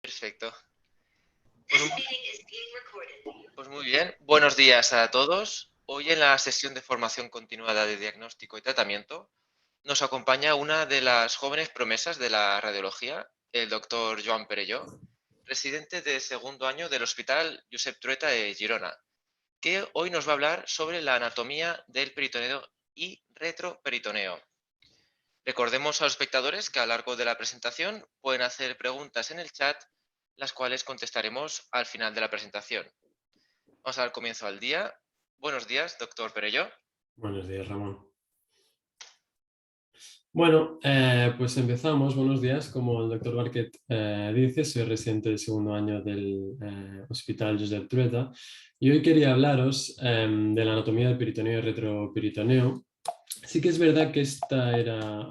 Perfecto. Pues muy bien. Buenos días a todos. Hoy en la sesión de formación continuada de diagnóstico y tratamiento nos acompaña una de las jóvenes promesas de la radiología, el doctor Joan Perelló, residente de segundo año del Hospital Josep Trueta de Girona, que hoy nos va a hablar sobre la anatomía del peritoneo y retroperitoneo. Recordemos a los espectadores que a lo largo de la presentación pueden hacer preguntas en el chat, las cuales contestaremos al final de la presentación. Vamos a dar comienzo al día. Buenos días, doctor Perelló. Buenos días, Ramón. Bueno, pues empezamos. Buenos días. Como el doctor Barquet dice, soy residente del segundo año del Hospital Josep Trueta y hoy quería hablaros de la anatomía del peritoneo y retroperitoneo. Sí que es verdad que esta era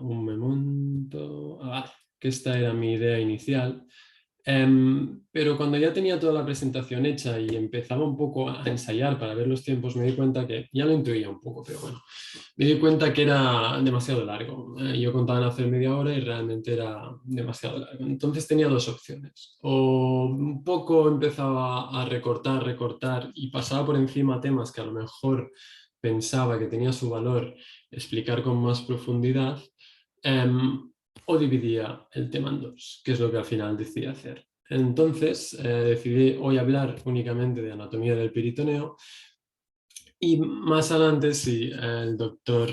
que esta era mi idea inicial. Pero cuando ya tenía toda la presentación hecha y empezaba un poco a ensayar para ver los tiempos, me di cuenta que ya lo intuía un poco, pero bueno, me di cuenta que era demasiado largo. Yo contaba en hacer media hora y realmente era demasiado largo. Entonces tenía dos opciones. O un poco empezaba a recortar y pasaba por encima temas que a lo mejor pensaba que tenía su valor explicar con más profundidad. em, o dividía el tema en dos, que es lo que al final decidí hacer. Entonces decidí hoy hablar únicamente de anatomía del peritoneo y más adelante, si el doctor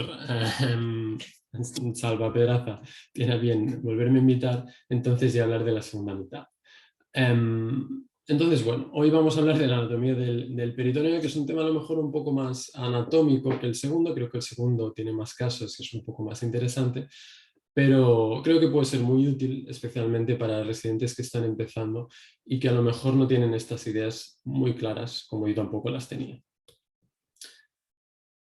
Salva Pedraza tiene a bien volverme a invitar, entonces ya hablar de la segunda mitad. Entonces, bueno, hoy vamos a hablar de la anatomía del peritoneo, que es un tema a lo mejor un poco más anatómico que el segundo. Creo que el segundo tiene más casos y es un poco más interesante, pero creo que puede ser muy útil, especialmente para residentes que están empezando y que a lo mejor no tienen estas ideas muy claras, como yo tampoco las tenía.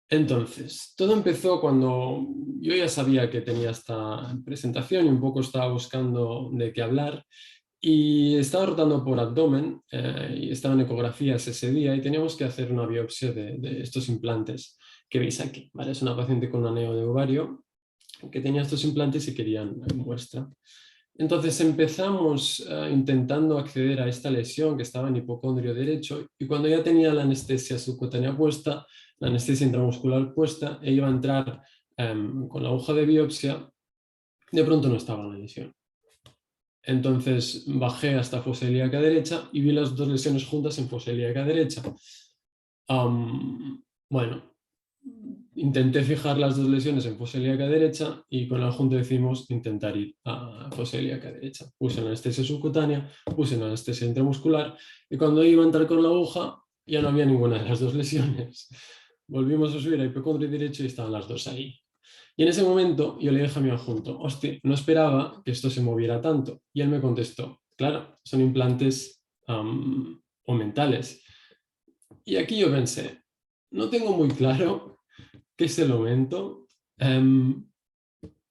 Entonces, todo empezó cuando yo ya sabía que tenía esta presentación y un poco estaba buscando de qué hablar y estaba rotando por abdomen y estaba en ecografías ese día y teníamos que hacer una biopsia de estos implantes que veis aquí, ¿vale? Es una paciente con aneo de ovario que tenía estos implantes y querían muestra. Entonces empezamos intentando acceder a esta lesión que estaba en hipocondrio derecho y cuando ya tenía la anestesia subcutánea puesta, la anestesia intramuscular puesta e iba a entrar con la aguja de biopsia, de pronto no estaba la lesión. Entonces bajé hasta fosa ilíaca derecha y vi las dos lesiones juntas en fosa ilíaca derecha. Bueno, intenté fijar las dos lesiones en fosa ilíaca derecha y con el adjunto decidimos intentar ir a fosa ilíaca derecha. Puse la anestesia subcutánea, puse la anestesia intramuscular y cuando iba a entrar con la aguja ya no había ninguna de las dos lesiones. Volvimos a subir a hipocondrio derecho y estaban las dos ahí. Y en ese momento yo le dije a mi adjunto, hostia, no esperaba que esto se moviera tanto. Y él me contestó, claro, son implantes omentales. Y aquí yo pensé, no tengo muy claro qué es el aumento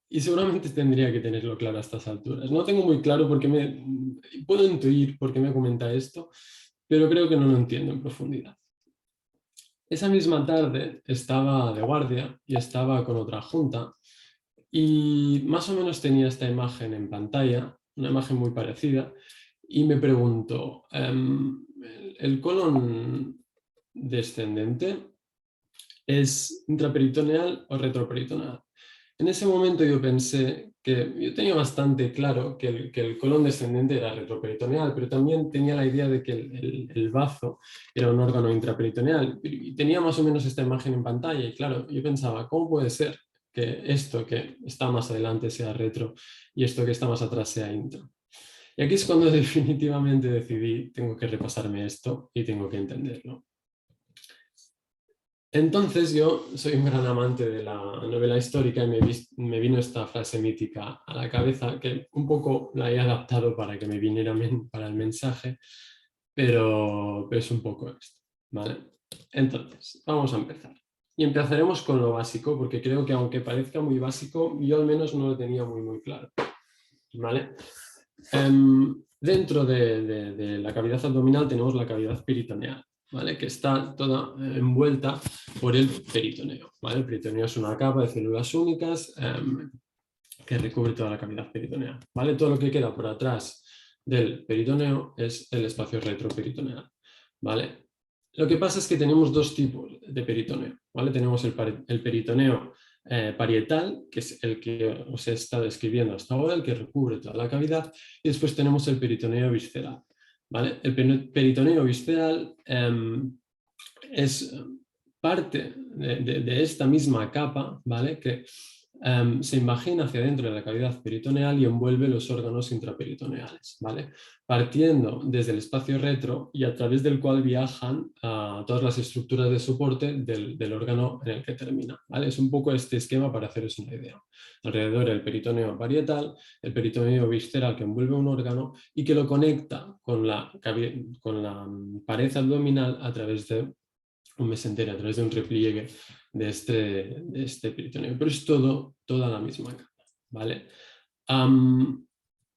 y seguramente tendría que tenerlo claro a estas alturas. No tengo muy claro por qué puedo intuir por qué me comenta esto, pero creo que no lo entiendo en profundidad. Esa misma tarde estaba de guardia y estaba con otra junta y más o menos tenía esta imagen en pantalla, una imagen muy parecida, y me pregunto, ¿el colon descendente es intraperitoneal o retroperitoneal? En ese momento yo pensé que yo tenía bastante claro que el colon descendente era retroperitoneal, pero también tenía la idea de que el bazo era un órgano intraperitoneal. Y tenía más o menos esta imagen en pantalla y claro, yo pensaba, ¿cómo puede ser que esto que está más adelante sea retro y esto que está más atrás sea intro? Y aquí es cuando definitivamente decidí, tengo que repasarme esto y tengo que entenderlo. Entonces yo soy un gran amante de la novela histórica y me vino esta frase mítica a la cabeza que un poco la he adaptado para que me viniera para el mensaje, pero es un poco esto, ¿vale? Entonces, vamos a empezar. Y empezaremos con lo básico, porque creo que aunque parezca muy básico, yo al menos no lo tenía muy claro, ¿vale? Dentro de la cavidad abdominal tenemos la cavidad peritoneal, ¿vale? Que está toda envuelta por el peritoneo, ¿vale? El peritoneo es una capa de células únicas que recubre toda la cavidad peritoneal, ¿vale? Todo lo que queda por atrás del peritoneo es el espacio retroperitoneal, ¿vale? Lo que pasa es que tenemos dos tipos de peritoneo, ¿vale? Tenemos el peritoneo parietal, que es el que os he estado describiendo hasta ahora, el que recubre toda la cavidad, y después tenemos el peritoneo visceral, ¿vale? El peritoneo visceral es parte de esta misma capa, ¿vale? Que se imagina hacia dentro de la cavidad peritoneal y envuelve los órganos intraperitoneales, ¿vale? Partiendo desde el espacio retro y a través del cual viajan todas las estructuras de soporte del órgano en el que termina, ¿vale? Es un poco este esquema para haceros una idea. Alrededor el peritoneo parietal, el peritoneo visceral que envuelve un órgano y que lo conecta con la pared abdominal a través de un mesenterio, a través de un repliegue de este peritoneo. Pero es toda la misma capa, ¿vale?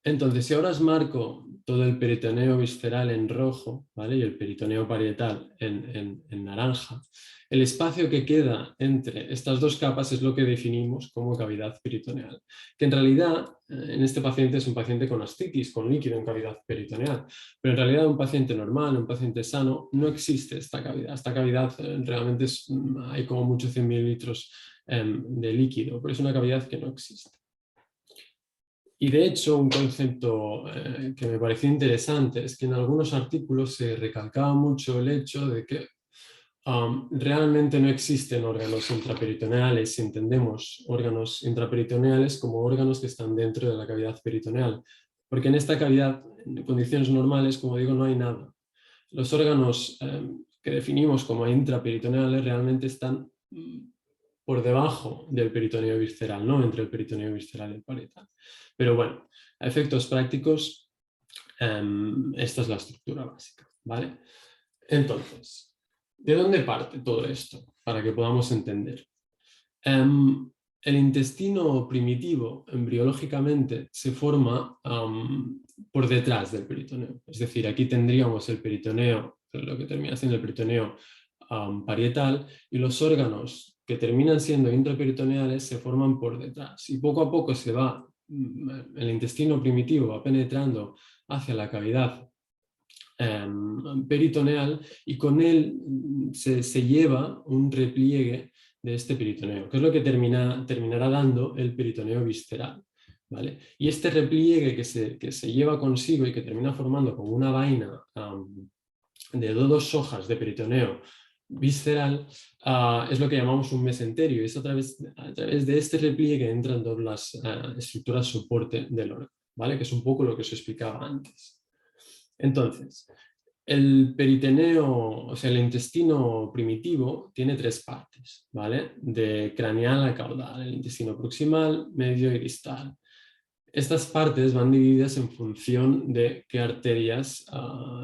Entonces, si ahora os marco todo el peritoneo visceral en rojo, ¿vale? Y el peritoneo parietal en naranja, el espacio que queda entre estas dos capas es lo que definimos como cavidad peritoneal, que en realidad en este paciente es un paciente con ascitis, con líquido en cavidad peritoneal, pero en realidad un paciente normal, un paciente sano, no existe esta cavidad. Esta cavidad realmente hay como muchos 100 mililitros de líquido, pero es una cavidad que no existe. Y de hecho, un concepto que me pareció interesante es que en algunos artículos se recalcaba mucho el hecho de que realmente no existen órganos intraperitoneales si entendemos órganos intraperitoneales como órganos que están dentro de la cavidad peritoneal. Porque en esta cavidad, en condiciones normales, como digo, no hay nada. Los órganos que definimos como intraperitoneales realmente están por debajo del peritoneo visceral, no entre el peritoneo visceral y el parietal. Pero bueno, a efectos prácticos, esta es la estructura básica, ¿vale? Entonces, ¿de dónde parte todo esto? Para que podamos entender. El intestino primitivo, embriológicamente, se forma por detrás del peritoneo. Es decir, aquí tendríamos el peritoneo, lo que termina siendo el peritoneo parietal, y los órganos que terminan siendo intraperitoneales se forman por detrás. Y poco a poco el intestino primitivo va penetrando hacia la cavidad peritoneal y con él se lleva un repliegue de este peritoneo, que es lo que terminará dando el peritoneo visceral, ¿vale? Y este repliegue que se lleva consigo y que termina formando como una vaina de dos hojas de peritoneo visceral es lo que llamamos un mesenterio, y es a través de este repliegue entran todas las estructuras soporte del órgano, ¿vale? Que es un poco lo que os explicaba antes. Entonces, el peritoneo, o sea, el intestino primitivo tiene tres partes, ¿vale? De craneal a caudal, el intestino proximal, medio y distal. Estas partes van divididas en función de qué arterias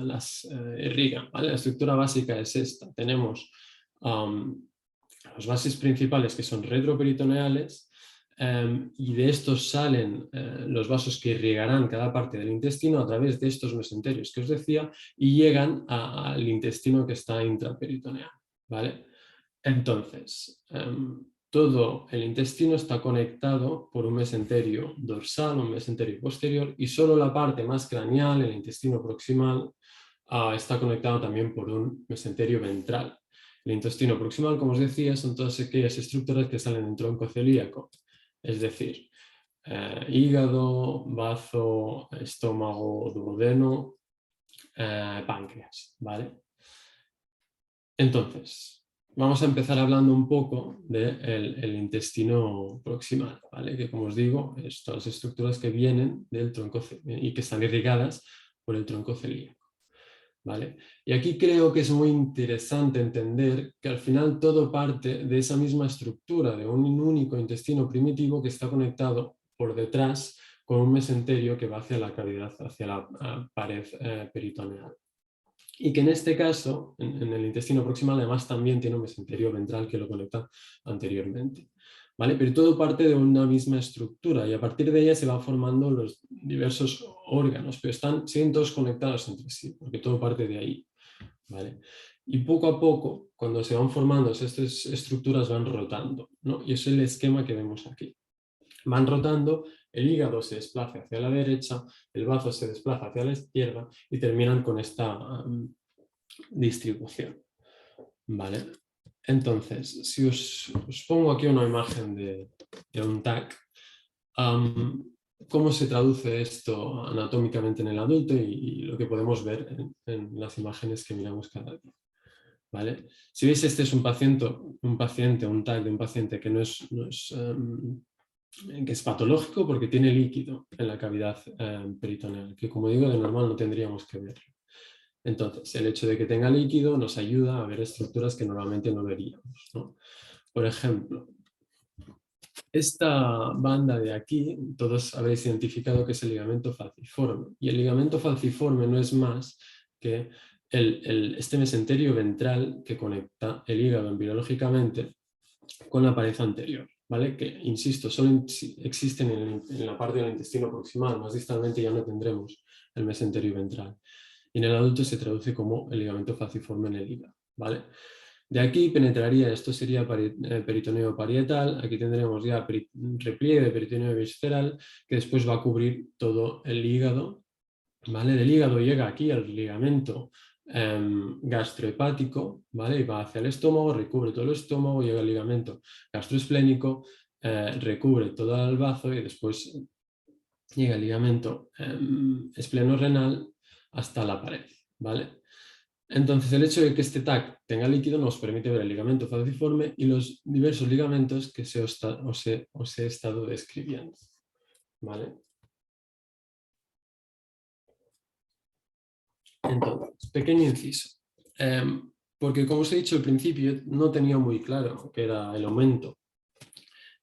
las irrigan, ¿vale? La estructura básica es esta. Tenemos las bases principales que son retroperitoneales, y de estos salen los vasos que irrigarán cada parte del intestino a través de estos mesenterios que os decía y llegan al intestino que está intraperitoneal, ¿vale? Entonces, todo el intestino está conectado por un mesenterio dorsal, un mesenterio posterior, y solo la parte más craneal, el intestino proximal, está conectado también por un mesenterio ventral. El intestino proximal, como os decía, son todas aquellas estructuras que salen del tronco celíaco, es decir, hígado, bazo, estómago, duodeno, páncreas, ¿vale? Entonces, vamos a empezar hablando un poco del intestino proximal, ¿vale? Que como os digo, es todas las estructuras que vienen del tronco y que están irrigadas por el tronco celíaco, ¿vale? Y aquí creo que es muy interesante entender que al final todo parte de esa misma estructura, de un único intestino primitivo que está conectado por detrás con un mesenterio que va hacia la cavidad, hacia la pared peritoneal. Y que en este caso, en el intestino proximal, además también tiene un mesenterio ventral que lo conecta anteriormente, ¿vale? Pero todo parte de una misma estructura y a partir de ella se van formando los diversos órganos, pero siguen todos conectados entre sí, porque todo parte de ahí, ¿vale? Y poco a poco, cuando se van formando estas estructuras van rotando, ¿no? Y ese es el esquema que vemos aquí. Van rotando el hígado se desplace hacia la derecha, el bazo se desplaza hacia la izquierda y terminan con esta distribución. ¿Vale? Entonces, si os pongo aquí una imagen de un TAC, ¿cómo se traduce esto anatómicamente en el adulto y lo que podemos ver en las imágenes que miramos cada día? ¿Vale? Si veis, este es un TAC de un paciente que que es patológico porque tiene líquido en la cavidad peritoneal, que como digo, de normal no tendríamos que verlo. Entonces, el hecho de que tenga líquido nos ayuda a ver estructuras que normalmente no veríamos, ¿no? Por ejemplo, esta banda de aquí, todos habréis identificado que es el ligamento falciforme. Y el ligamento falciforme no es más que este mesenterio ventral que conecta el hígado embriológicamente con la pared anterior, ¿vale? Que, insisto, solo existen en la parte del intestino proximal, más distalmente ya no tendremos el mesenterio ventral. Y en el adulto se traduce como el ligamento falciforme en el hígado, ¿vale? De aquí penetraría, esto sería peritoneo parietal, aquí tendremos ya repliegue peritoneo visceral, que después va a cubrir todo el hígado, ¿vale? Del hígado llega aquí al ligamento gastrohepático, ¿vale? Y va hacia el estómago, recubre todo el estómago, llega al ligamento gastroesplénico, recubre todo el bazo y después llega el ligamento esplenorrenal hasta la pared, ¿vale? Entonces, el hecho de que este TAC tenga líquido nos permite ver el ligamento falciforme y los diversos ligamentos que os he estado describiendo, ¿vale? Entonces, pequeño inciso. Porque como os he dicho al principio, no tenía muy claro qué era el aumento.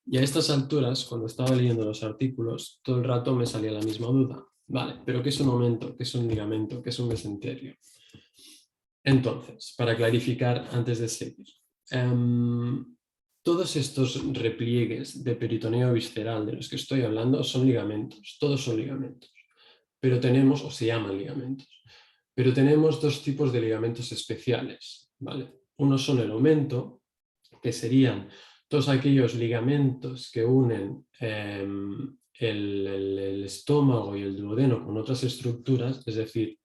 Y a estas alturas, cuando estaba leyendo los artículos, todo el rato me salía la misma duda. Vale, pero ¿qué es un aumento? ¿Qué es un ligamento? ¿Qué es un mesenterio? Entonces, para clarificar antes de seguir, todos estos repliegues de peritoneo visceral de los que estoy hablando son ligamentos, todos son ligamentos, pero tenemos, o se llaman ligamentos, pero tenemos dos tipos de ligamentos especiales, ¿vale? Uno son el aumento, que serían todos aquellos ligamentos que unen el estómago y el duodeno con otras estructuras, es decir,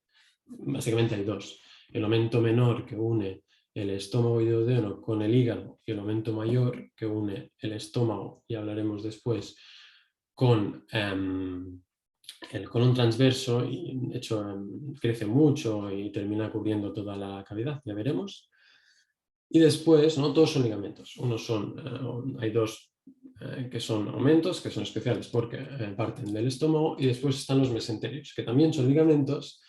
básicamente hay dos. El aumento menor que une el estómago y duodeno con el hígado y el aumento mayor que une el estómago, y hablaremos después, con el colon transverso y de hecho crece mucho y termina cubriendo toda la cavidad, ya veremos. Y después, no todos son ligamentos, hay dos que son aumentos, que son especiales porque parten del estómago, y después están los mesenterios, que también son ligamentos,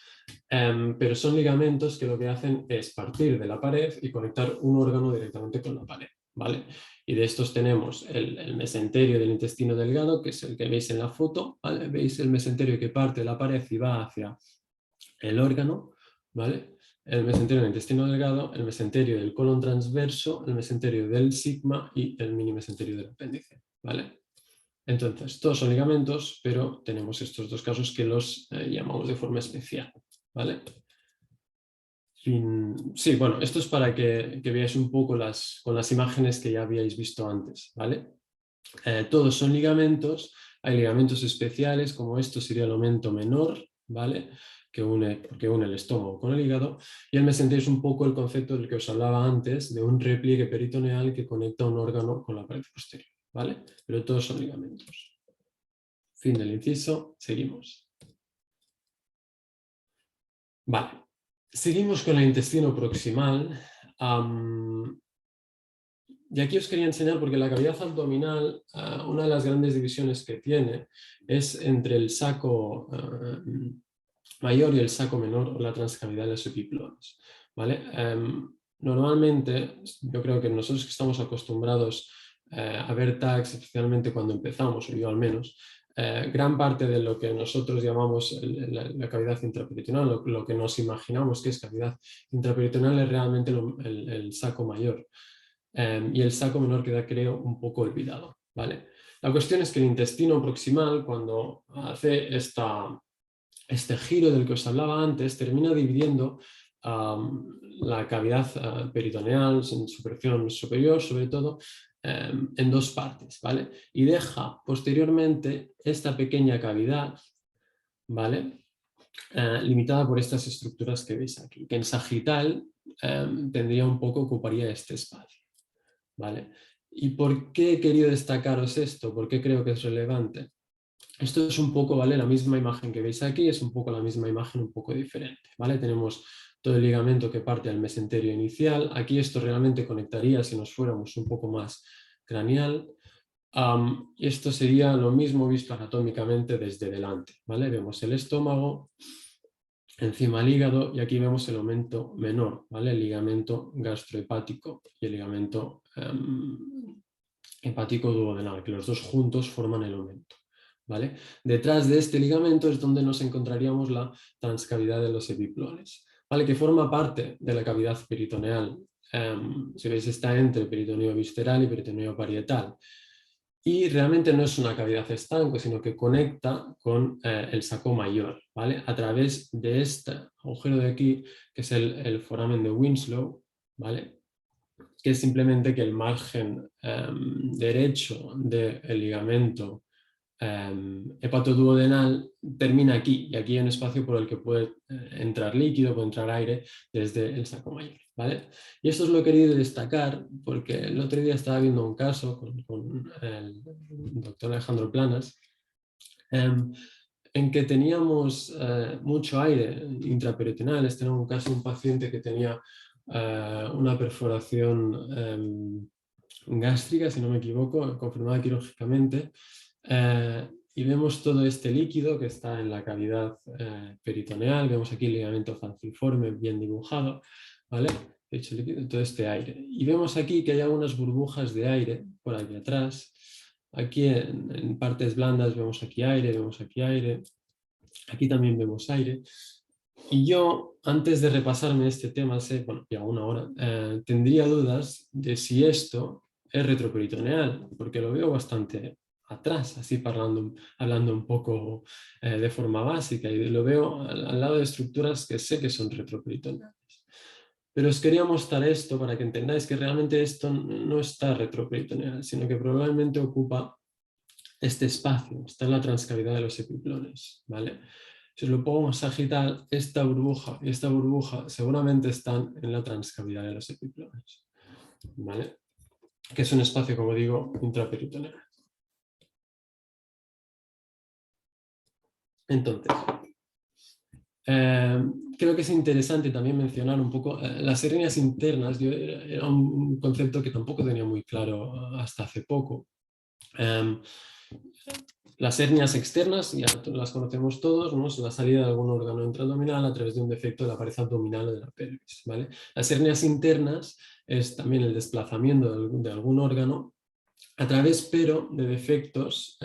pero son ligamentos que lo que hacen es partir de la pared y conectar un órgano directamente con la pared, ¿vale? Y de estos tenemos el mesenterio del intestino delgado, que es el que veis en la foto, ¿vale? Veis el mesenterio que parte de la pared y va hacia el órgano, ¿vale? El mesenterio del intestino delgado, el mesenterio del colon transverso, el mesenterio del sigma y el mini mesenterio del apéndice, ¿vale? Entonces, todos son ligamentos, pero tenemos estos dos casos que los llamamos de forma especial, ¿vale? Sí, bueno, esto es para que veáis un poco con las imágenes que ya habíais visto antes, ¿vale? Todos son ligamentos, hay ligamentos especiales, como esto sería el aumento menor, ¿vale? Porque une el estómago con el hígado, y el mesenterio es un poco el concepto del que os hablaba antes, de un repliegue peritoneal que conecta un órgano con la pared posterior, ¿vale? Pero todos son ligamentos. Fin del inciso, seguimos. Vale, seguimos con el intestino proximal. Y aquí os quería enseñar, porque la cavidad abdominal, una de las grandes divisiones que tiene es entre el saco mayor y el saco menor, o la transcavidad de los epiplones, ¿vale? Normalmente, yo creo que nosotros que estamos acostumbrados a ver TACs, especialmente cuando empezamos, o yo al menos, gran parte de lo que nosotros llamamos la cavidad intraperitoneal, lo que nos imaginamos que es cavidad intraperitoneal, es realmente el saco mayor. Y el saco menor queda, creo, un poco olvidado, ¿vale? La cuestión es que el intestino proximal, cuando hace este giro del que os hablaba antes, termina dividiendo la cavidad peritoneal en su porción superior, sobre todo, en dos partes, ¿vale? Y deja posteriormente esta pequeña cavidad, ¿vale? Limitada por estas estructuras que veis aquí, que en sagital tendría un poco, ocuparía este espacio, ¿vale? ¿Y por qué he querido destacaros esto? ¿Por qué creo que es relevante? Esto es un poco, ¿vale? La misma imagen que veis aquí es un poco la misma imagen, un poco diferente, ¿vale? Tenemos todo el ligamento que parte del mesenterio inicial. Aquí esto realmente conectaría si nos fuéramos un poco más craneal. Y esto sería lo mismo visto anatómicamente desde delante, ¿vale? Vemos el estómago, encima el hígado y aquí vemos el aumento menor, ¿vale? El ligamento gastrohepático y el ligamento hepático duodenal, que los dos juntos forman el aumento, ¿vale? Detrás de este ligamento es donde nos encontraríamos la transcavidad de los epiplones, ¿vale? Que forma parte de la cavidad peritoneal. Si veis, está entre peritoneo visceral y peritoneo parietal. Y realmente no es una cavidad estanco, sino que conecta con el saco mayor, ¿vale? A través de este agujero de aquí, que es el foramen de Winslow, ¿vale? Que es simplemente que el margen derecho del ligamento hepatoduodenal termina aquí, y aquí hay un espacio por el que puede entrar líquido, puede entrar aire desde el saco mayor, ¿vale? Y esto os lo he querido destacar porque el otro día estaba viendo un caso con el doctor Alejandro Planas, en que teníamos mucho aire intraperitoneal. Este era un caso de un paciente que tenía una perforación gástrica, si no me equivoco, confirmada quirúrgicamente, y vemos todo este líquido que está en la cavidad peritoneal. Vemos aquí el ligamento falciforme bien dibujado, ¿vale? Hecho líquido, todo este aire. Y vemos aquí que hay algunas burbujas de aire por aquí atrás. Aquí en partes blandas vemos aquí aire, aquí también vemos aire. Y yo, antes de repasarme este tema, bueno, ya una hora, tendría dudas de si esto es retroperitoneal, porque lo veo bastante atrás, así hablando un poco de forma básica, y lo veo al lado de estructuras que sé que son retroperitoneales. Pero os quería mostrar esto para que entendáis que realmente esto no está retroperitoneal, sino que probablemente ocupa este espacio, está en la transcavidad de los epiplones, ¿vale? Si os lo pongo en sagital, esta burbuja y esta burbuja seguramente están en la transcavidad de los epiplones, ¿vale? Que es un espacio, como digo, intraperitoneal. Entonces, creo que es interesante también mencionar un poco las hernias internas. Era un concepto que tampoco tenía muy claro hasta hace poco. Las hernias externas ya las conocemos todos, ¿no? Es la salida de algún órgano intraabdominal a través de un defecto de la pared abdominal o de la pelvis, ¿vale? Las hernias internas es también el desplazamiento de algún órgano a través, pero, de defectos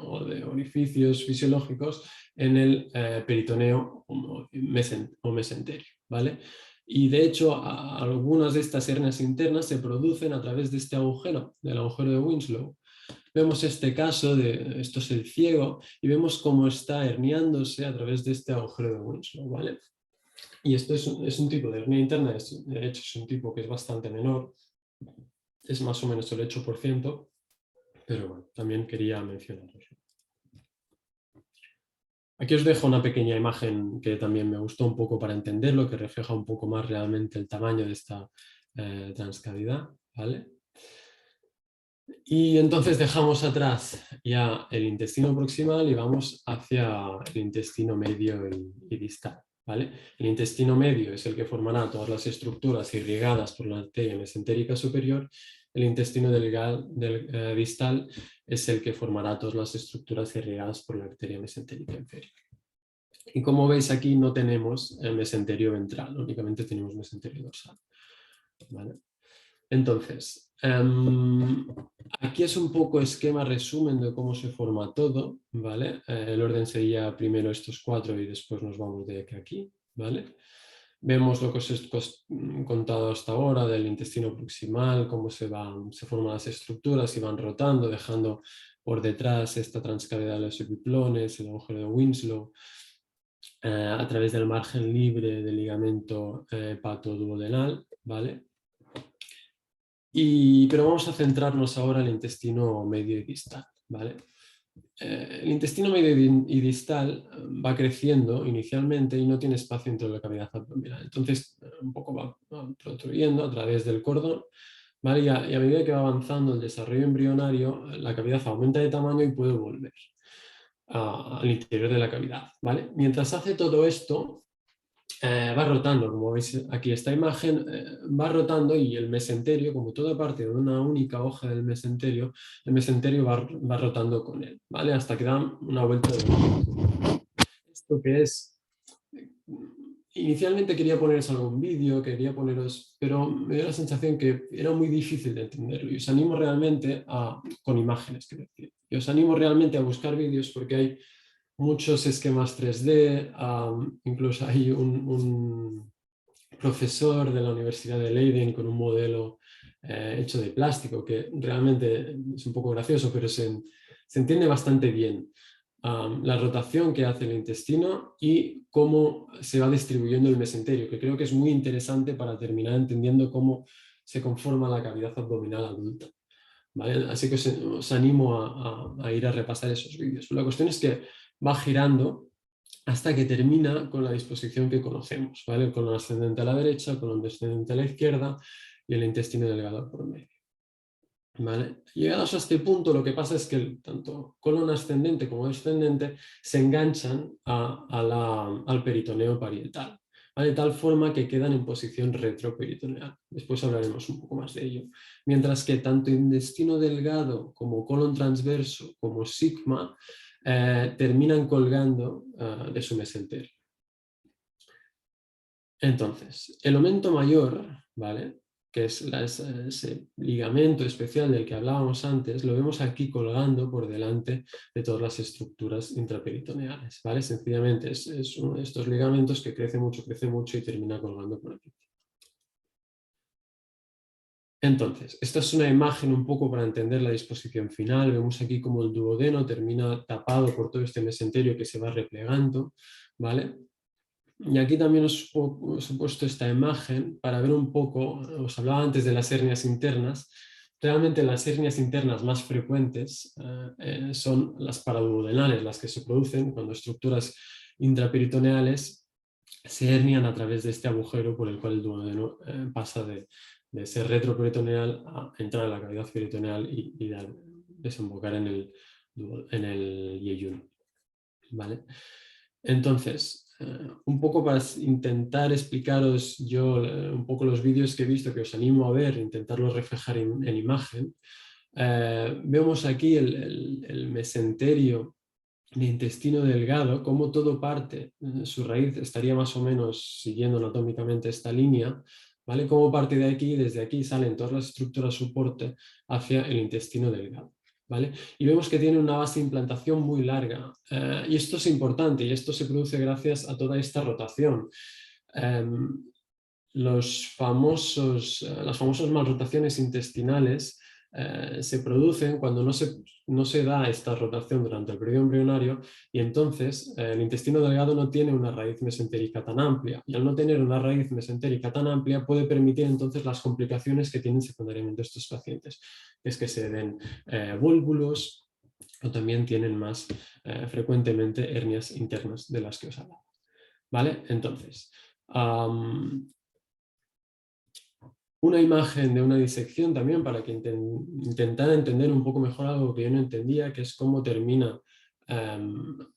o de orificios fisiológicos en el peritoneo o mesenterio, ¿vale? Y de hecho, algunas de estas hernias internas se producen a través de este agujero, del agujero de Winslow. Vemos este caso esto es el ciego, y vemos cómo está herniándose a través de este agujero de Winslow, ¿vale? Y esto es un tipo de hernia interna, de hecho es un tipo que es bastante menor, es más o menos el 8%, pero bueno, también quería mencionarlo. Aquí os dejo una pequeña imagen que también me gustó un poco para entenderlo, que refleja un poco más realmente el tamaño de esta transcavidad, ¿vale? Y entonces dejamos atrás ya el intestino proximal y vamos hacia el intestino medio y distal, ¿vale? El intestino medio es el que formará todas las estructuras irrigadas por la arteria mesentérica superior. El intestino distal es el que formará todas las estructuras irrigadas por la arteria mesentérica inferior. Y como veis aquí no tenemos el mesenterio ventral, únicamente tenemos mesenterio dorsal, ¿vale? Entonces, aquí es un poco esquema resumen de cómo se forma todo, ¿vale? El orden sería primero estos 4 y después nos vamos de aquí, ¿vale? Vemos lo que os he contado hasta ahora del intestino proximal, cómo se forman las estructuras y van rotando, dejando por detrás esta transcavidad de los epiplones, el agujero de Winslow. a través del margen libre del ligamento hepatoduodenal, ¿vale? Pero vamos a centrarnos ahora en el intestino medio y distal, ¿vale? El intestino medio y distal va creciendo inicialmente y no tiene espacio dentro de la cavidad abdominal. Entonces, un poco va protruiendo a través del cordón, ¿vale? Y a medida que va avanzando el desarrollo embrionario, la cavidad aumenta de tamaño y puede volver al interior de la cavidad, ¿vale? Mientras hace todo esto, va rotando, como veis aquí esta imagen, va rotando y el mesenterio, como toda parte de una única hoja del mesenterio, el mesenterio va rotando con él, ¿vale? Hasta que da una vuelta de esto que es. Inicialmente quería poneros algún vídeo, quería poneros, pero me dio la sensación que era muy difícil de entenderlo y os animo realmente con imágenes, quiero decir. Y os animo realmente a buscar vídeos porque hay muchos esquemas 3D, incluso hay un profesor de la Universidad de Leiden con un modelo hecho de plástico que realmente es un poco gracioso, pero se entiende bastante bien la rotación que hace el intestino y cómo se va distribuyendo el mesenterio, que creo que es muy interesante para terminar entendiendo cómo se conforma la cavidad abdominal adulta. ¿Vale? Así que os animo a ir a repasar esos vídeos. La cuestión es que va girando hasta que termina con la disposición que conocemos, ¿vale? El colon ascendente a la derecha, el colon descendente a la izquierda y el intestino delgado por medio. ¿Vale? Llegados a este punto, lo que pasa es que tanto colon ascendente como descendente se enganchan al peritoneo parietal, ¿vale? De tal forma que quedan en posición retroperitoneal. Después hablaremos un poco más de ello. Mientras que tanto intestino delgado como colon transverso como sigma terminan colgando de su mesenterio. Entonces, el aumento mayor, ¿vale? Que es ese ligamento especial del que hablábamos antes, lo vemos aquí colgando por delante de todas las estructuras intraperitoneales, ¿vale? Sencillamente es uno de estos ligamentos que crece mucho y termina colgando por aquí. Entonces, esta es una imagen un poco para entender la disposición final. Vemos aquí como el duodeno termina tapado por todo este mesenterio que se va replegando, ¿vale? Y aquí también os he puesto esta imagen para ver un poco, os hablaba antes de las hernias internas, realmente las hernias internas más frecuentes son las paraduodenales, las que se producen cuando estructuras intraperitoneales se hernian a través de este agujero por el cual el duodeno pasa de ser retroperitoneal a entrar a la cavidad peritoneal y desembocar en el yeyún, ¿vale? Entonces, un poco para intentar explicaros yo un poco los vídeos que he visto, que os animo a ver, intentarlos reflejar en imagen, vemos aquí el mesenterio de intestino delgado, como todo parte, su raíz estaría más o menos siguiendo anatómicamente esta línea, ¿vale? Como parte de aquí, desde aquí salen todas las estructuras soporte hacia el intestino delgado. ¿Vale? Y vemos que tiene una base de implantación muy larga. Y esto es importante y esto se produce gracias a toda esta rotación. Las famosas malrotaciones intestinales se producen cuando no se da esta rotación durante el periodo embrionario y entonces el intestino delgado no tiene una raíz mesentérica tan amplia y al no tener una raíz mesentérica tan amplia puede permitir entonces las complicaciones que tienen secundariamente estos pacientes, es que se den vólvulos o también tienen más frecuentemente hernias internas de las que os hablaba. ¿Vale? Entonces, una imagen de una disección también para que intentar entender un poco mejor algo que yo no entendía, que es cómo termina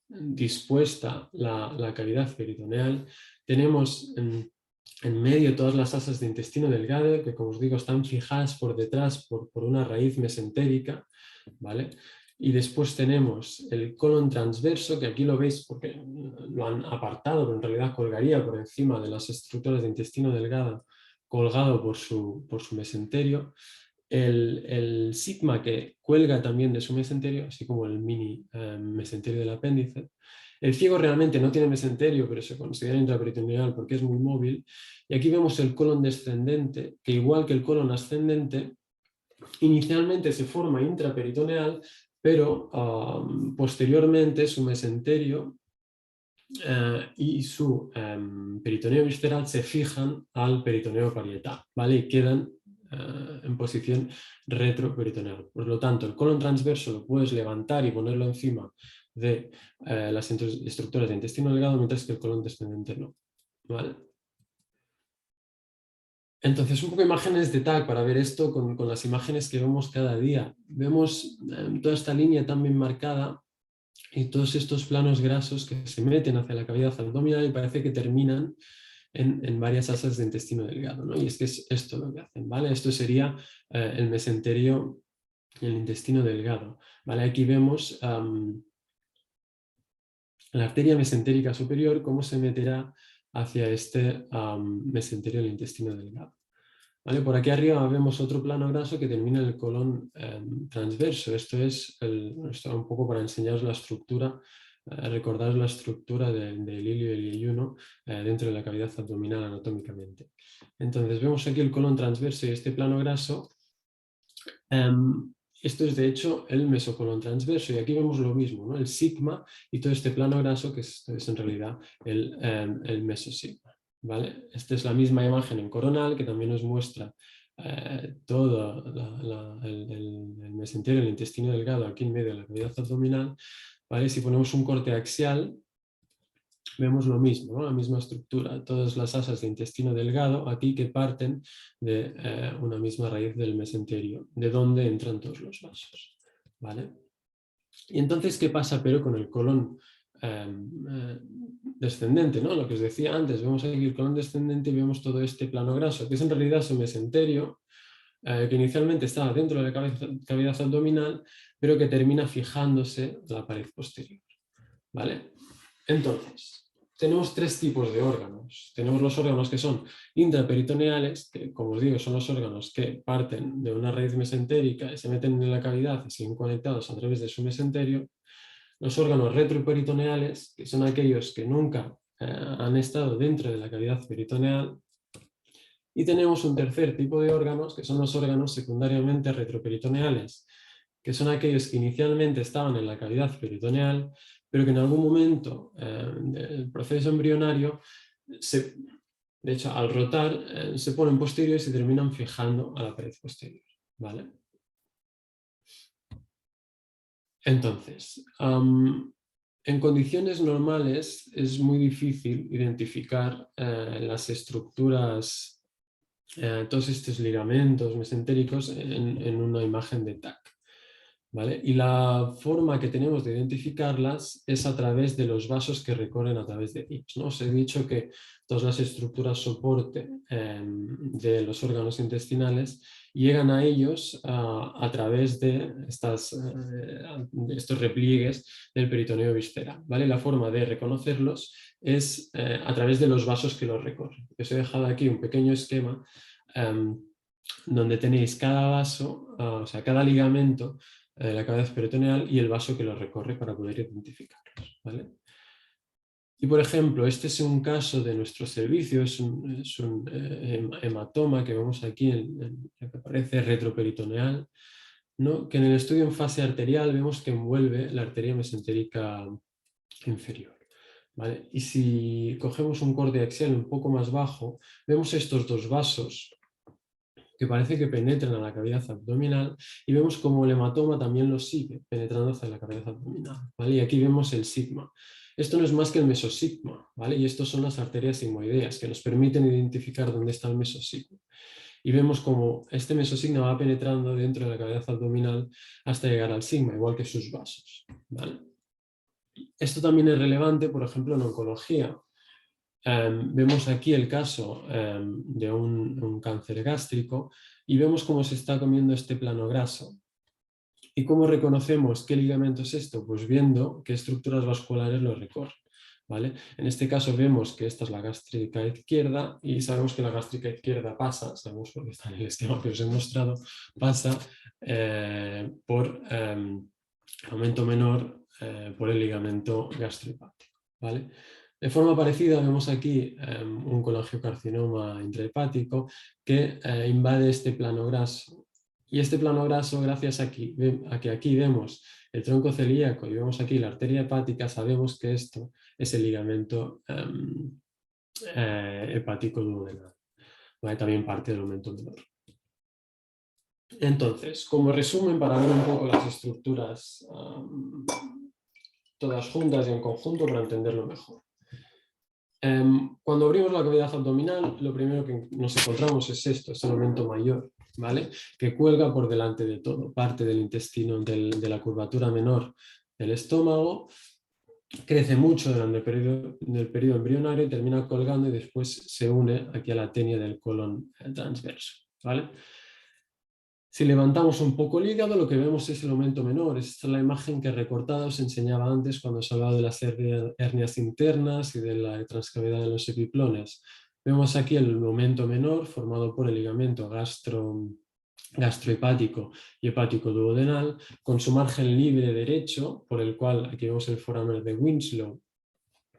dispuesta la cavidad peritoneal. Tenemos en medio todas las asas de intestino delgado, que como os digo están fijadas por detrás por una raíz mesentérica, ¿vale? Y después tenemos el colon transverso, que aquí lo veis porque lo han apartado, pero en realidad colgaría por encima de las estructuras de intestino delgado, colgado por su mesenterio, el sigma que cuelga también de su mesenterio, así como el mini mesenterio del apéndice. El ciego realmente no tiene mesenterio, pero se considera intraperitoneal porque es muy móvil. Y aquí vemos el colon descendente, que igual que el colon ascendente, inicialmente se forma intraperitoneal, pero posteriormente su mesenterio y su peritoneo visceral se fijan al peritoneo parietal, ¿vale? Y quedan en posición retroperitoneal. Por lo tanto, el colon transverso lo puedes levantar y ponerlo encima de las estructuras de intestino delgado, mientras que el colon descendente no, ¿vale? Entonces, un poco imágenes de TAC para ver esto con las imágenes que vemos cada día. Vemos toda esta línea tan bien marcada y todos estos planos grasos que se meten hacia la cavidad abdominal y parece que terminan en varias asas de intestino delgado, ¿no? Y es que es esto lo que hacen, ¿vale? Esto sería el mesenterio, el intestino delgado, ¿vale? Aquí vemos la arteria mesentérica superior, cómo se meterá hacia este mesenterio del intestino delgado. ¿Vale? Por aquí arriba vemos otro plano graso que termina en el colon transverso. Esto es un poco para enseñaros la estructura, recordaros la estructura del ilio y el yeyuno dentro de la cavidad abdominal anatómicamente. Entonces vemos aquí el colon transverso y este plano graso. Esto es de hecho el mesocolon transverso y aquí vemos lo mismo, ¿no? El sigma y todo este plano graso que es en realidad el mesosigma. ¿Vale? Esta es la misma imagen en coronal que también nos muestra todo el mesenterio, el intestino delgado aquí en medio de la cavidad abdominal. ¿Vale? Si ponemos un corte axial, vemos lo mismo, ¿no? La misma estructura, todas las asas de intestino delgado aquí que parten de una misma raíz del mesenterio, de donde entran todos los vasos. ¿Vale? Y entonces, ¿qué pasa pero con el colon descendente? ¿No? Lo que os decía antes, vemos aquí el colon descendente y vemos todo este plano graso, que es en realidad su mesenterio, que inicialmente estaba dentro de la cavidad abdominal, pero que termina fijándose en la pared posterior. ¿Vale? Entonces, tenemos tres tipos de órganos. Tenemos los órganos que son intraperitoneales, que como os digo son los órganos que parten de una raíz mesentérica y se meten en la cavidad y siguen conectados a través de su mesenterio. Los órganos retroperitoneales, que son aquellos que nunca han estado dentro de la cavidad peritoneal. Y tenemos un tercer tipo de órganos, que son los órganos secundariamente retroperitoneales, que son aquellos que inicialmente estaban en la cavidad peritoneal, pero que en algún momento del proceso embrionario, de hecho, al rotar, se ponen posteriores y terminan fijando a la pared posterior. ¿Vale? Entonces, en condiciones normales es muy difícil identificar las estructuras, todos estos ligamentos mesentéricos en una imagen de TAC. ¿Vale? Y la forma que tenemos de identificarlas es a través de los vasos que recorren a través de ellos, ¿no? Os he dicho que todas las estructuras soporte de los órganos intestinales llegan a ellos a través de estos repliegues del peritoneo visceral. ¿Vale? La forma de reconocerlos es a través de los vasos que los recorren. Os he dejado aquí un pequeño esquema donde tenéis cada vaso, o sea, cada ligamento de la cavidad peritoneal y el vaso que lo recorre para poder identificarlos. ¿Vale? Y por ejemplo, este es un caso de nuestro servicio, es un hematoma que vemos aquí, que aparece retroperitoneal, ¿no? Que en el estudio en fase arterial vemos que envuelve la arteria mesentérica inferior. ¿Vale? Y si cogemos un corte axial un poco más bajo, vemos estos dos vasos que parece que penetran a la cavidad abdominal y vemos como el hematoma también lo sigue penetrando hacia la cavidad abdominal. ¿Vale? Y aquí vemos el sigma. Esto no es más que el mesosigma, ¿vale? Y estos son las arterias sigmoideas que nos permiten identificar dónde está el mesosigma. Y vemos como este mesosigma va penetrando dentro de la cavidad abdominal hasta llegar al sigma, igual que sus vasos. ¿Vale? Esto también es relevante, por ejemplo, en oncología. Vemos aquí el caso de un cáncer gástrico y vemos cómo se está comiendo este plano graso. ¿Y cómo reconocemos qué ligamento es esto? Pues viendo qué estructuras vasculares lo recorren. ¿Vale? En este caso vemos que esta es la gástrica izquierda y sabemos que la gástrica izquierda pasa, sabemos porque está en el esquema que os he mostrado, pasa por aumento menor por el ligamento gastrohepático. ¿Vale? De forma parecida vemos aquí un colangiocarcinoma intrahepático que invade este plano graso. Y este plano graso, gracias a que aquí vemos el tronco celíaco y vemos aquí la arteria hepática, sabemos que esto es el ligamento hepático duodenal, ¿vale? También parte del aumento menor. Entonces, como resumen, para ver un poco las estructuras todas juntas y en conjunto para entenderlo mejor. Cuando abrimos la cavidad abdominal, lo primero que nos encontramos es esto, es el aumento mayor, ¿vale? Que cuelga por delante de todo, parte del intestino, de la curvatura menor del estómago, crece mucho durante el periodo embrionario y termina colgando y después se une aquí a la tenia del colon transverso, ¿vale? Si levantamos un poco el hígado, lo que vemos es el aumento menor. Esta es la imagen que recortada os enseñaba antes cuando os hablaba de las hernias internas y de la transcavidad de los epiplones. Vemos aquí el aumento menor formado por el ligamento gastrohepático y hepático duodenal, con su margen libre derecho, por el cual aquí vemos el foramen de Winslow,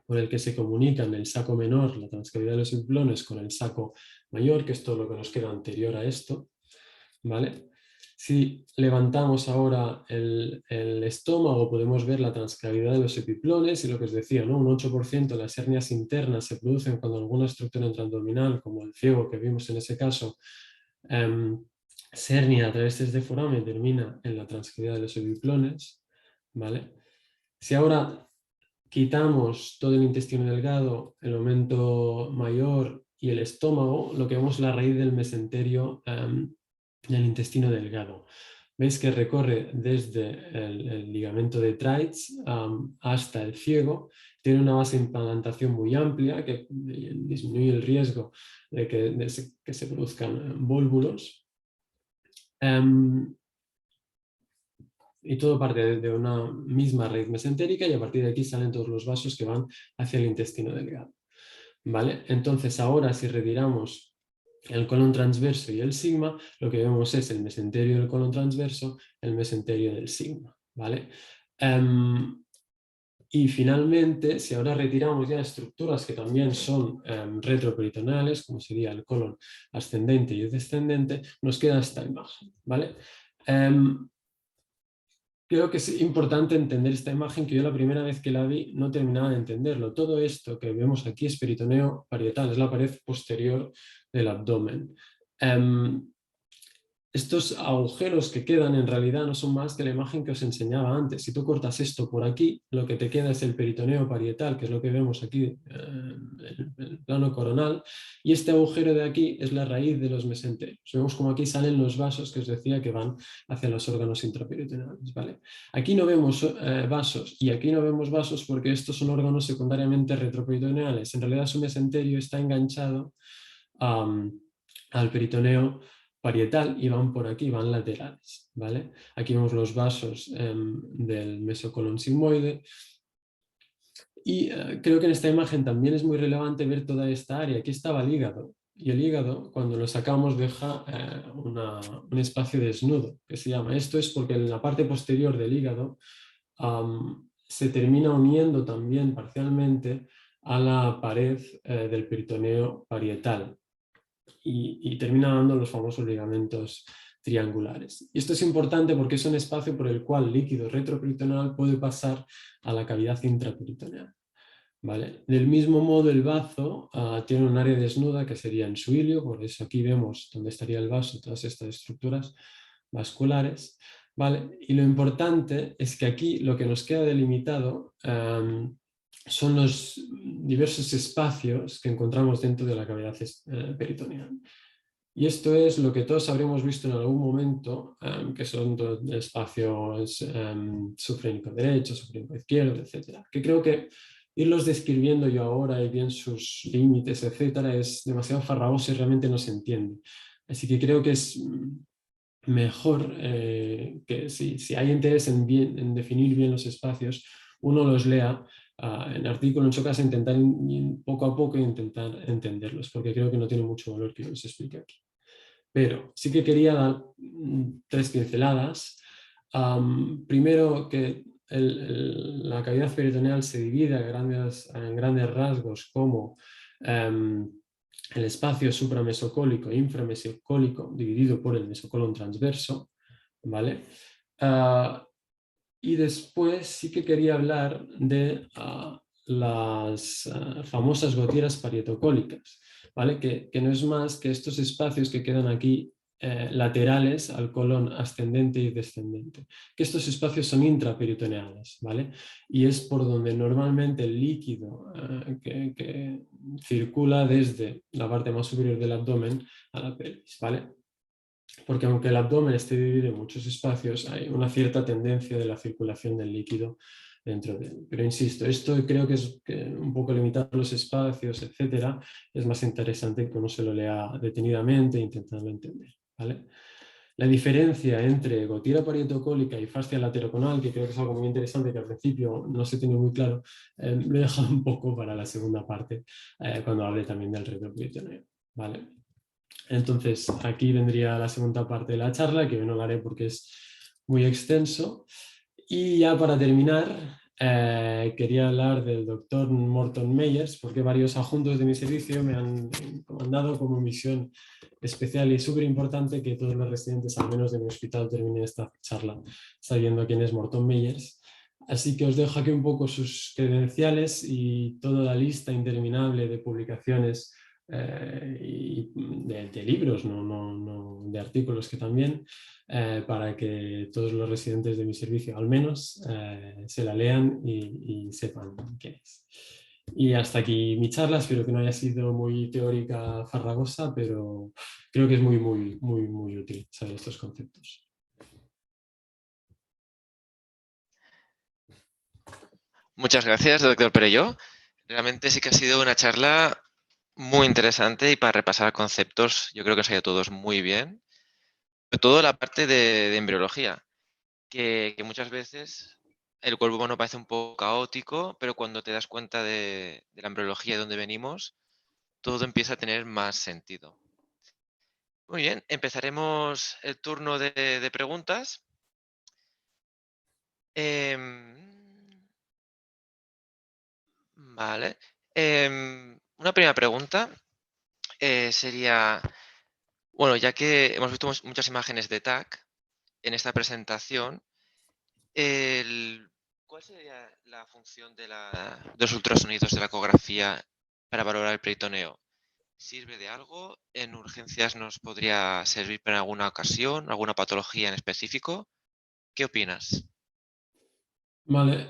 por el que se comunican el saco menor, la transcavidad de los epiplones, con el saco mayor, que es todo lo que nos queda anterior a esto, ¿vale? Si levantamos ahora el estómago, podemos ver la transcavidad de los epiplones y lo que os decía, ¿no? Un 8% de las hernias internas se producen cuando alguna estructura intraabdominal, como el ciego que vimos en ese caso, se hernia a través de este foramen y termina en la transcavidad de los epiplones, ¿vale? Si ahora quitamos todo el intestino delgado, el aumento mayor y el estómago, lo que vemos es la raíz del mesenterio del intestino delgado. Veis que recorre desde el ligamento de Treitz hasta el ciego, tiene una base de implantación muy amplia que disminuye el riesgo de que se produzcan vólvulos. Y todo parte de una misma raíz mesentérica y a partir de aquí salen todos los vasos que van hacia el intestino delgado, ¿vale? Entonces ahora si retiramos el colon transverso y el sigma, lo que vemos es el mesenterio del colon transverso, el mesenterio del sigma, ¿vale? Y finalmente, si ahora retiramos ya estructuras que también son retroperitoneales, como sería el colon ascendente y descendente, nos queda esta imagen, ¿vale? Creo que es importante entender esta imagen, que yo la primera vez que la vi no terminaba de entenderlo. Todo esto que vemos aquí es peritoneo parietal, es la pared posterior del abdomen. Estos agujeros que quedan en realidad no son más que la imagen que os enseñaba antes. Si tú cortas esto por aquí, lo que te queda es el peritoneo parietal, que es lo que vemos aquí en el plano coronal, y este agujero de aquí es la raíz de los mesenterios. Vemos como aquí salen los vasos que os decía que van hacia los órganos intraperitoneales, ¿vale? Aquí no vemos vasos y aquí no vemos vasos porque estos son órganos secundariamente retroperitoneales. En realidad su mesenterio está enganchado al peritoneo parietal y van por aquí, van laterales, ¿vale? Aquí vemos los vasos del mesocolon sigmoide y creo que en esta imagen también es muy relevante ver toda esta área. Aquí estaba el hígado y el hígado cuando lo sacamos deja un espacio desnudo que se llama. Esto es porque en la parte posterior del hígado se termina uniendo también parcialmente a la pared del peritoneo parietal. Y termina dando los famosos ligamentos triangulares. Y esto es importante porque es un espacio por el cual el líquido retroperitoneal puede pasar a la cavidad intraperitoneal, ¿vale? Del mismo modo el bazo tiene un área desnuda que sería en su ilio, por eso aquí vemos dónde estaría el vaso, todas estas estructuras vasculares, ¿vale? Y lo importante es que aquí lo que nos queda delimitado son los diversos espacios que encontramos dentro de la cavidad peritoneal. Y esto es lo que todos habremos visto en algún momento, que son espacios sufrénico derecho, sufrénico izquierdo, etc. Que creo que irlos describiendo yo ahora y bien sus límites, etc., es demasiado farragoso y realmente no se entiende. Así que creo que es mejor que si hay interés en definir bien los espacios, uno los lea en artículo, en su caso, intentar poco a poco intentar entenderlos, porque creo que no tiene mucho valor que os explique aquí. Pero sí que quería dar tres pinceladas. Primero, que la cavidad peritoneal se divide en grandes rasgos como el espacio supramesocólico e inframesocólico dividido por el mesocolon transverso, ¿vale? Y después sí que quería hablar de las famosas goteras parietocólicas, ¿vale? Que no es más que estos espacios que quedan aquí laterales al colon ascendente y descendente, que estos espacios son intraperitoneales, ¿vale? Y es por donde normalmente el líquido que circula desde la parte más superior del abdomen a la pelvis, ¿vale? Porque aunque el abdomen esté dividido en muchos espacios, hay una cierta tendencia de la circulación del líquido dentro de él. Pero insisto, esto creo que es un poco limitar los espacios, etcétera, es más interesante que uno se lo lea detenidamente intentando entender, ¿vale? La diferencia entre gotera parietocólica y fascia lateroconal, que creo que es algo muy interesante que al principio no se tiene muy claro, lo he dejado un poco para la segunda parte, cuando hable también del retroperitoneo, ¿vale? Entonces, aquí vendría la segunda parte de la charla, que no la haré porque es muy extenso. Y ya para terminar, quería hablar del doctor Morton Meyers, porque varios adjuntos de mi servicio me han comandado como misión especial y súper importante que todos los residentes, al menos de mi hospital, terminen esta charla sabiendo quién es Morton Meyers. Así que os dejo aquí un poco sus credenciales y toda la lista interminable de publicaciones y de libros, no de artículos que también, para que todos los residentes de mi servicio al menos se la lean y sepan qué es. Y hasta aquí mi charla, espero que no haya sido muy teórica farragosa, pero creo que es muy útil saber estos conceptos. Muchas gracias, doctor Perelló. Realmente sí que ha sido una charla muy interesante y para repasar conceptos yo creo que os ha ido todos muy bien. Sobre todo la parte de embriología, que muchas veces el cuerpo humano parece un poco caótico, pero cuando te das cuenta de la embriología y de dónde venimos, todo empieza a tener más sentido. Muy bien, empezaremos el turno de preguntas. Em, vale. Una primera pregunta sería, bueno, ya que hemos visto muchas imágenes de TAC en esta presentación, ¿cuál sería la función de los ultrasonidos de la ecografía para valorar el peritoneo? ¿Sirve de algo? ¿En urgencias nos podría servir para alguna ocasión, alguna patología en específico? ¿Qué opinas? Vale,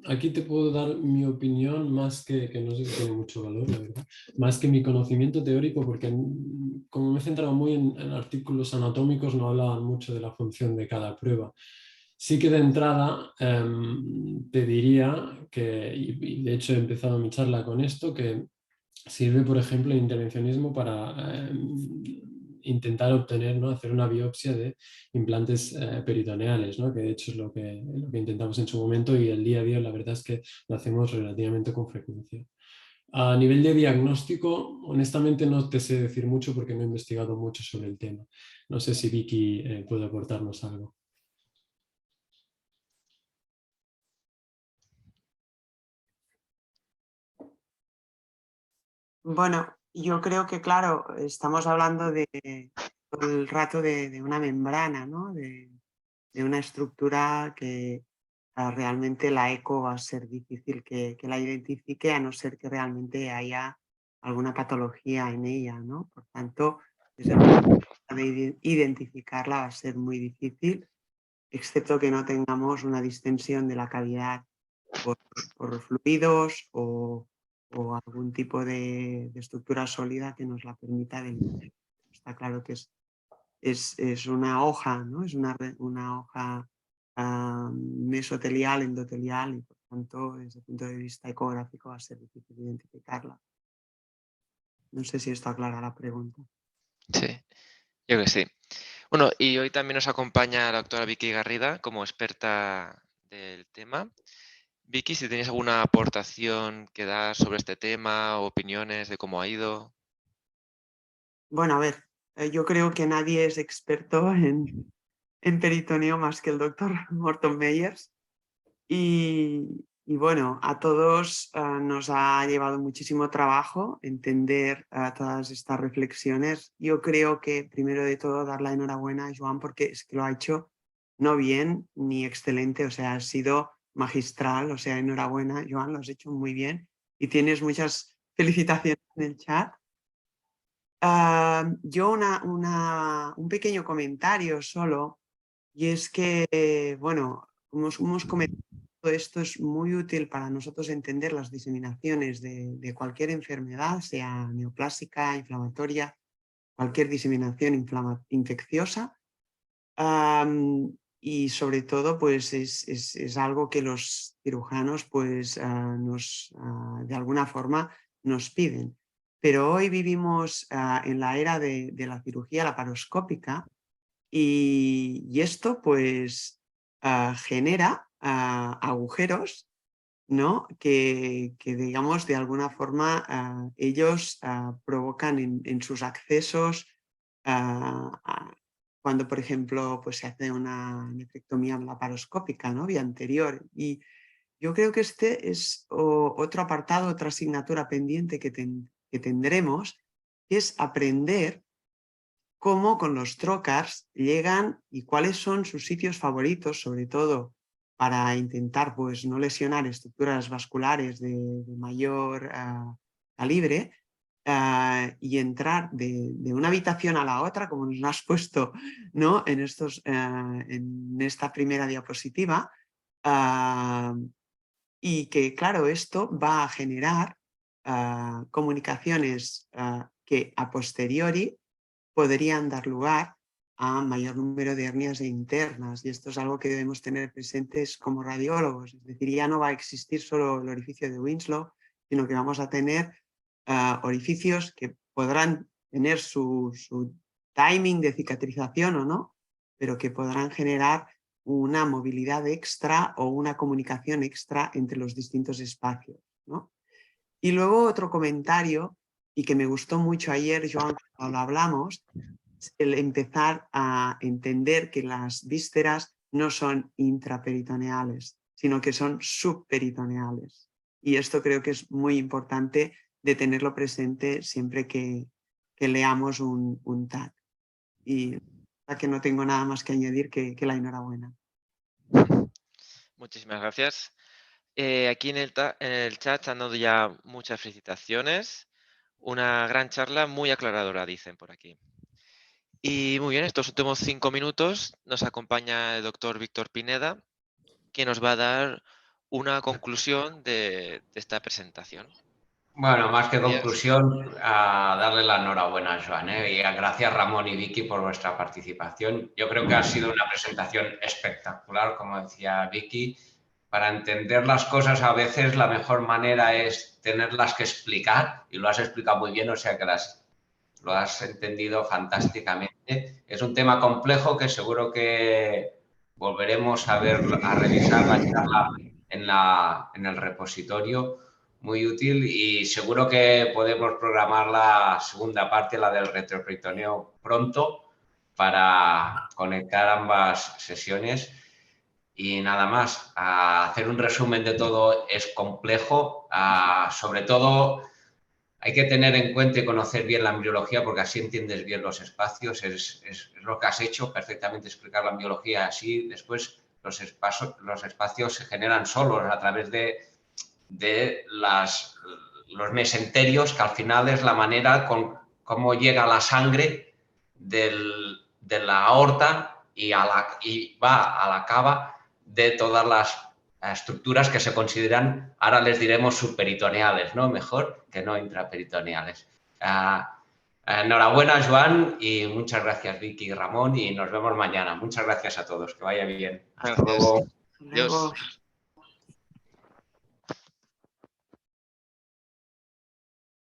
aquí te puedo dar mi opinión más que no sé si tiene mucho valor, la verdad, más que mi conocimiento teórico, porque como me he centrado muy en artículos anatómicos, no hablaban mucho de la función de cada prueba. Sí que de entrada te diría que, y de hecho he empezado mi charla con esto, que sirve, por ejemplo, el intervencionismo para intentar obtener, ¿no? Hacer una biopsia de implantes peritoneales, ¿no? Que de hecho es lo que intentamos en su momento y el día a día la verdad es que lo hacemos relativamente con frecuencia. A nivel de diagnóstico, honestamente no te sé decir mucho porque no he investigado mucho sobre el tema. No sé si Vicky puede aportarnos algo. Bueno, yo creo que, claro, estamos hablando todo el rato de una membrana, ¿no? De una estructura que realmente la eco va a ser difícil que la identifique, a no ser que realmente haya alguna patología en ella, ¿no? Por tanto, desde el punto de vista de identificarla va a ser muy difícil, excepto que no tengamos una distensión de la cavidad por fluidos o algún tipo de estructura sólida que nos la permita delimitar. Está claro que es una hoja, ¿no? Es una hoja mesotelial, endotelial y por tanto desde el punto de vista ecográfico va a ser difícil identificarla. No sé si esto aclara la pregunta. Sí, yo que sí. Bueno, y hoy también nos acompaña la doctora Vicky Garrida como experta del tema. Vicky, si tenéis alguna aportación que dar sobre este tema o opiniones de cómo ha ido. Bueno, a ver, yo creo que nadie es experto en peritoneo más que el doctor Morton Meyers. Y bueno, a todos nos ha llevado muchísimo trabajo entender todas estas reflexiones. Yo creo que primero de todo dar la enhorabuena a Joan porque es que lo ha hecho no bien ni excelente, o sea, ha sido magistral, o sea, enhorabuena, Joan, lo has hecho muy bien y tienes muchas felicitaciones en el chat. Yo un pequeño comentario solo, y es que, bueno, como hemos comentado, esto es muy útil para nosotros entender las diseminaciones de cualquier enfermedad, sea neoplásica, inflamatoria, cualquier diseminación infecciosa. Y sobre todo, pues es algo que los cirujanos, pues de alguna forma nos piden. Pero hoy vivimos en la era de la cirugía laparoscópica y esto pues genera agujeros, ¿no? Que digamos de alguna forma ellos provocan en sus accesos cuando, por ejemplo, pues se hace una nefrectomía laparoscópica, ¿no? Vía anterior. Y yo creo que este es otro apartado, otra asignatura pendiente que tendremos, que es aprender cómo con los trocars llegan y cuáles son sus sitios favoritos, sobre todo para intentar pues, no lesionar estructuras vasculares de mayor calibre y entrar de una habitación a la otra, como nos has puesto, ¿no? en esta primera diapositiva, y que, claro, esto va a generar comunicaciones que a posteriori podrían dar lugar a mayor número de hernias internas, y esto es algo que debemos tener presentes como radiólogos. Es decir, ya no va a existir solo el orificio de Winslow, sino que vamos a tener orificios que podrán tener su timing de cicatrización o no, pero que podrán generar una movilidad extra o una comunicación extra entre los distintos espacios, ¿no? Y luego otro comentario, y que me gustó mucho ayer, Joan, cuando lo hablamos, es el empezar a entender que las vísceras no son intraperitoneales, sino que son subperitoneales. Y esto creo que es muy importante de tenerlo presente siempre que leamos un TAC. Y que no tengo nada más que añadir que la enhorabuena. Muchísimas gracias. Aquí en el chat están dando ya muchas felicitaciones. Una gran charla muy aclaradora, dicen por aquí. Y muy bien, estos últimos 5 minutos nos acompaña el doctor Víctor Pineda, que nos va a dar una conclusión de esta presentación. Bueno, más que Gracias. conclusión, a darle la enhorabuena a Joan, y gracias Ramón y Vicky por vuestra participación. Yo creo que ha sido una presentación espectacular, como decía Vicky. Para entender las cosas a veces la mejor manera es tenerlas que explicar, y lo has explicado muy bien, o sea que lo has entendido fantásticamente. Es un tema complejo que seguro que volveremos a revisar la charla en el repositorio. Muy útil, y seguro que podemos programar la segunda parte, la del retroperitoneo, pronto para conectar ambas sesiones. Y nada más, hacer un resumen de todo es complejo, sobre todo hay que tener en cuenta y conocer bien la embriología, porque así entiendes bien los espacios. Es lo que has hecho, perfectamente explicar la embriología así. Después los espacios se generan solos a través de los mesenterios, que al final es la manera con cómo llega la sangre de la aorta y va a la cava de todas las estructuras que se consideran, ahora les diremos subperitoneales, ¿no? Mejor que no intraperitoneales. Enhorabuena, Joan, y muchas gracias, Vicky y Ramón, y nos vemos mañana. Muchas gracias a todos, que vaya bien. Hasta luego. Adiós.